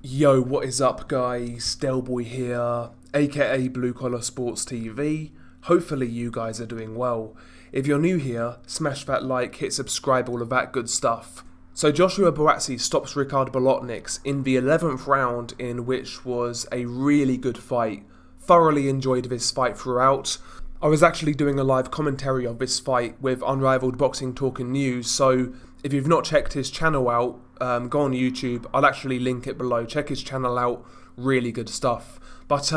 Yo, what is up, guys? Delboy here, aka Blue Collar Sports TV. Hopefully, you guys are doing well. If you're new here, smash that like, hit subscribe, all of that good stuff. So, Joshua Buatsi stops Ricards Bolotniks in the 11th round, in which was a really good fight. Thoroughly enjoyed this fight throughout. I was actually doing a live commentary of this fight with Unrivaled Boxing Talk and News, so if you've not checked his channel out, go on YouTube. I'll actually link it below. Check his channel out. Really good stuff. But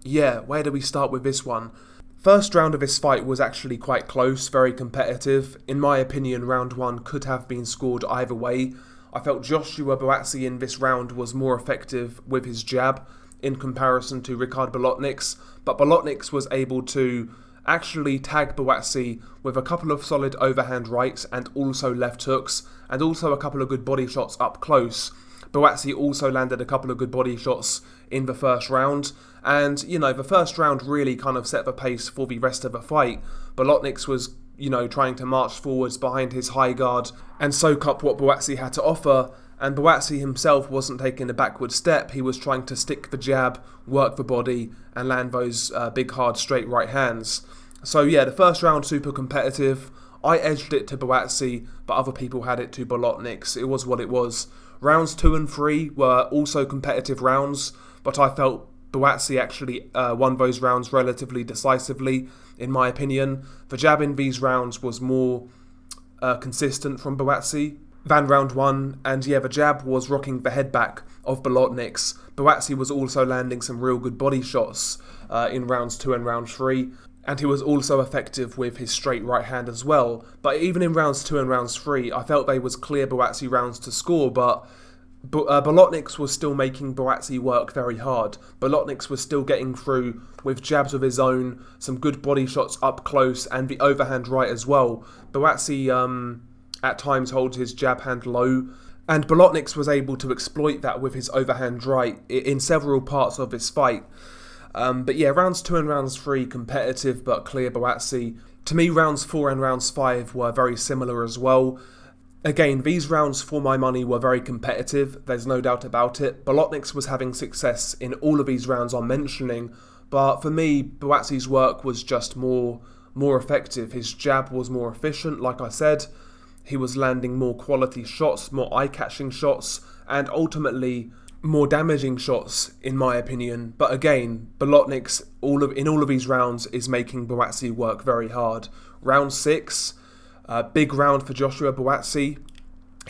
yeah, where do we start with this one? First round of this fight was actually quite close, very competitive. In my opinion, round one could have been scored either way. I felt Joshua Buatsi in this round was more effective with his jab in comparison to Ricards Bolotniks, but Bolotniks was able to actually tag Buatsi with a couple of solid overhand rights and also left hooks, and also a couple of good body shots up close. Buatsi also landed a couple of good body shots in the first round, and the first round really kind of set the pace for the rest of the fight. Bolotniks was trying to march forwards behind his high guard and soak up what Buatsi had to offer, and Buatsi himself wasn't taking a backward step. He was trying to stick the jab, work the body, and land those big, hard, straight right hands. So yeah, the first round super competitive. I edged it to Buatsi, but other people had it to Bolotniks. It was what it was. Rounds 2 and 3 were also competitive rounds, but I felt Buatsi actually won those rounds relatively decisively, in my opinion. The jab in these rounds was more consistent from Buatsi than round 1, and yeah, the jab was rocking the head back of Bolotniks. Buatsi was also landing some real good body shots in rounds 2 and round 3, and he was also effective with his straight right hand as well. But even in rounds 2 and rounds 3, I felt they was clear Buatsi rounds to score, but Bolotniks was still making Buatsi work very hard. Bolotniks was still getting through with jabs of his own, some good body shots up close, and the overhand right as well. Buatsi at times holds his jab hand low, and Bolotniks was able to exploit that with his overhand right in several parts of this fight. But yeah, rounds 2 and rounds 3 competitive but clear Buatsi. To me, rounds 4 and rounds 5 were very similar as well. Again, these rounds for my money were very competitive, there's no doubt about it. Bolotniks was having success in all of these rounds I'm mentioning, but for me, Buatsi's work was just more effective. His jab was more efficient, like I said. He was landing more quality shots, more eye-catching shots, and ultimately more damaging shots, in my opinion. But again, Bolotniks, in all of these rounds, is making Buatsi work very hard. Round 6, big round for Joshua Buatsi.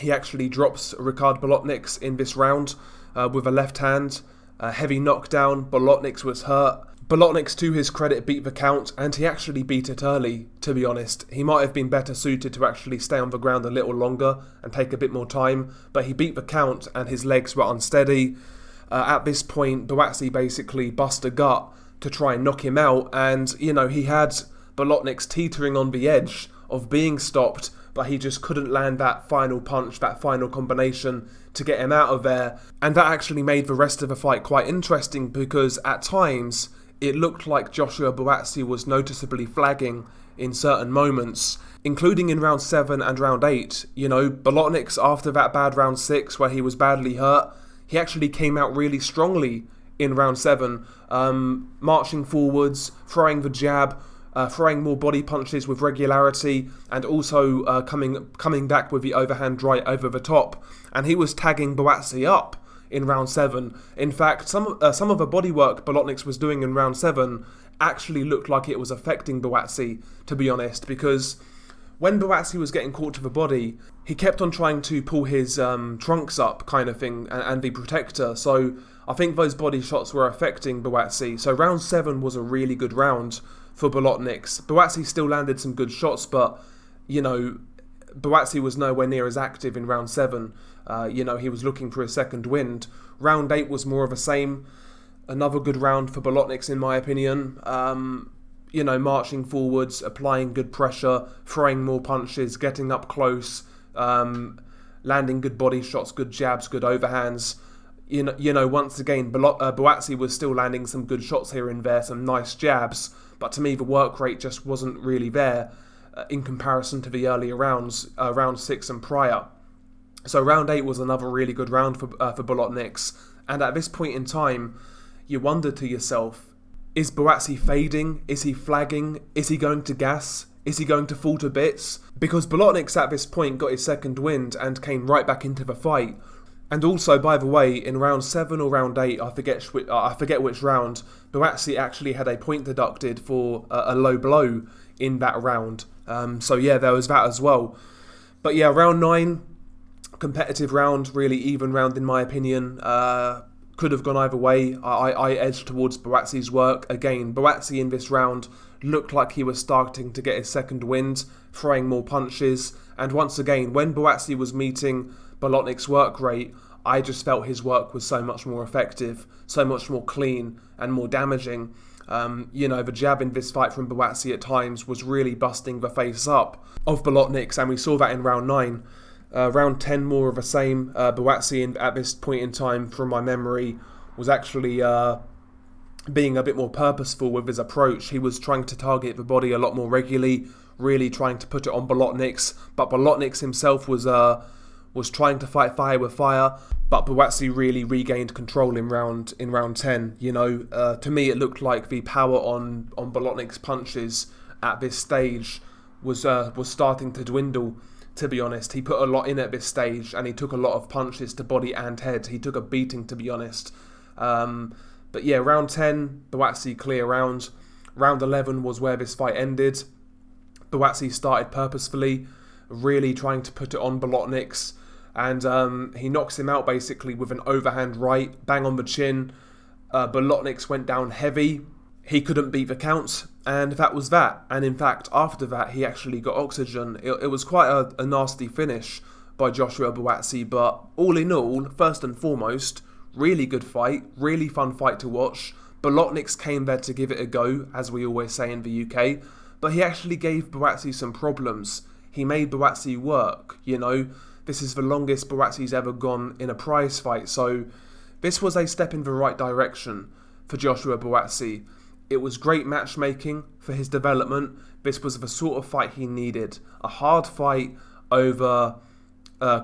He actually drops Ricards Bolotniks in this round with a left hand. Heavy knockdown, Bolotniks was hurt. Bolotniks, to his credit, beat the count, and he actually beat it early, to be honest. He might have been better suited to actually stay on the ground a little longer and take a bit more time, but he beat the count and his legs were unsteady. At this point, Buatsi basically bust a gut to try and knock him out, and, he had Bolotniks teetering on the edge of being stopped, but he just couldn't land that final punch, that final combination to get him out of there. And that actually made the rest of the fight quite interesting, because at times it looked like Joshua Buatsi was noticeably flagging in certain moments, including in round 7 and round 8. Bolotniks, after that bad round 6 where he was badly hurt, he actually came out really strongly in round 7, marching forwards, throwing the jab, throwing more body punches with regularity, and also coming back with the overhand right over the top. And he was tagging Buatsi up in round 7. In fact, some of the bodywork Bolotniks was doing in round 7 actually looked like it was affecting Buatsi, to be honest, because when Buatsi was getting caught to the body, he kept on trying to pull his trunks up, kind of thing, and the protector. So I think those body shots were affecting Buatsi. So round 7 was a really good round for Bolotniks. Buatsi still landed some good shots, but Buatsi was nowhere near as active in round 7. He was looking for a second wind. Round 8 was more of the same. Another good round for Bolotniks, in my opinion. Marching forwards, applying good pressure, throwing more punches, getting up close, landing good body shots, good jabs, good overhands. Once again, Buatsi was still landing some good shots here and there, some nice jabs, but to me the work rate just wasn't really there in comparison to the earlier rounds, round 6 and prior. So round 8 was another really good round for Bolotniks, And at this point in time, you wonder to yourself, is Buatsi fading? Is he flagging? Is he going to gas? Is he going to fall to bits? Because Bolotniks at this point got his second wind and came right back into the fight. And also, by the way, in round 7 or round 8, I forget which round, Buatsi actually had a point deducted for a low blow in that round. So yeah, there was that as well. But yeah, round 9, competitive round, really even round in my opinion. Could have gone either way. I edged towards Buatsi's work. Again, Buatsi in this round looked like he was starting to get his second wind, throwing more punches. And once again, when Buatsi was meeting Bolotniks' work rate, I just felt his work was so much more effective, so much more clean and more damaging. The jab in this fight from Buatsi at times was really busting the face up of Bolotniks, and we saw that in round 9. Round 10, more of the same. Buatsi, at this point in time, from my memory, was actually being a bit more purposeful with his approach. He was trying to target the body a lot more regularly, really trying to put it on Bolotniks, but Bolotniks himself was trying to fight fire with fire, but Buatsi really regained control in round 10. To me it looked like the power on Bolotniks' punches at this stage was starting to dwindle, to be honest. He put a lot in at this stage, and he took a lot of punches to body and head. He took a beating, to be honest. But yeah, round 10, Buatsi clear round. Round 11 was where this fight ended. Buatsi started purposefully, really trying to put it on Bolotniks, and he knocks him out basically with an overhand right, bang on the chin. Bolotniks went down heavy. He couldn't beat the count, and that was that. And in fact, after that, he actually got oxygen. It was quite a nasty finish by Joshua Buatsi, but all in all, first and foremost, really good fight, really fun fight to watch. Bolotniks came there to give it a go, as we always say in the UK, but he actually gave Buatsi some problems. He made Buatsi work, This is the longest Buatsi's ever gone in a prize fight, so this was a step in the right direction for Joshua Buatsi. It was great matchmaking for his development. This was the sort of fight he needed. A hard fight over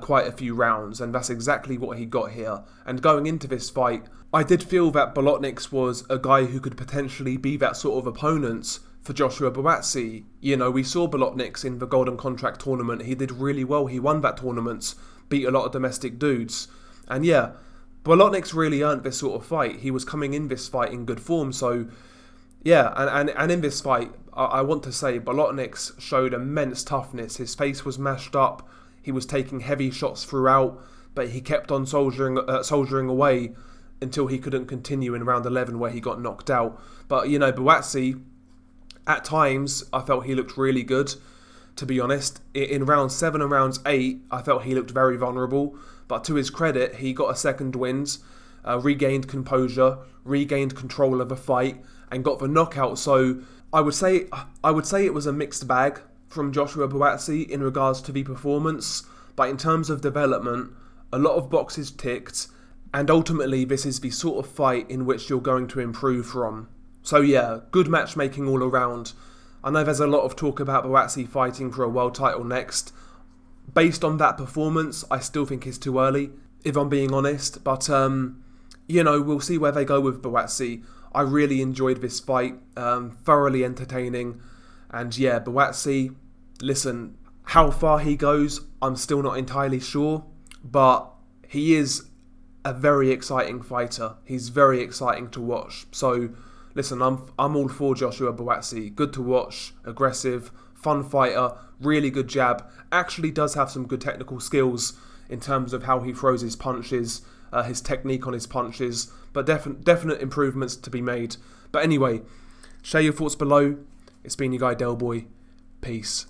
quite a few rounds, and that's exactly what he got here. And going into this fight, I did feel that Bolotniks was a guy who could potentially be that sort of opponent for Joshua Buatsi. We saw Bolotniks in the Golden Contract tournament. He did really well. He won that tournament, beat a lot of domestic dudes. And yeah, Bolotniks really earned this sort of fight. He was coming in this fight in good form, so yeah, and in this fight, I want to say Bolotniks showed immense toughness. His face was mashed up. He was taking heavy shots throughout, but he kept on soldiering away until he couldn't continue in round 11, where he got knocked out. But Buatsi, at times, I felt he looked really good, to be honest. In round 7 and round 8, I felt he looked very vulnerable, but to his credit, he got a second wind, regained composure, regained control of the fight, and got the knockout. So I would say it was a mixed bag from Joshua Buatsi in regards to the performance, but in terms of development, a lot of boxes ticked, and ultimately this is the sort of fight in which you're going to improve from. So yeah, good matchmaking all around. I know there's a lot of talk about Buatsi fighting for a world title next. Based on that performance, I still think it's too early, if I'm being honest, but we'll see where they go with Buatsi. I really enjoyed this fight, thoroughly entertaining, and yeah, Buatsi, listen, how far he goes, I'm still not entirely sure, but he is a very exciting fighter. He's very exciting to watch. So listen, I'm all for Joshua Buatsi. Good to watch, aggressive, fun fighter, really good jab. Actually does have some good technical skills in terms of how he throws his punches, his technique on his punches, but definite improvements to be made. But anyway, share your thoughts below. It's been your guy Delboy. Peace.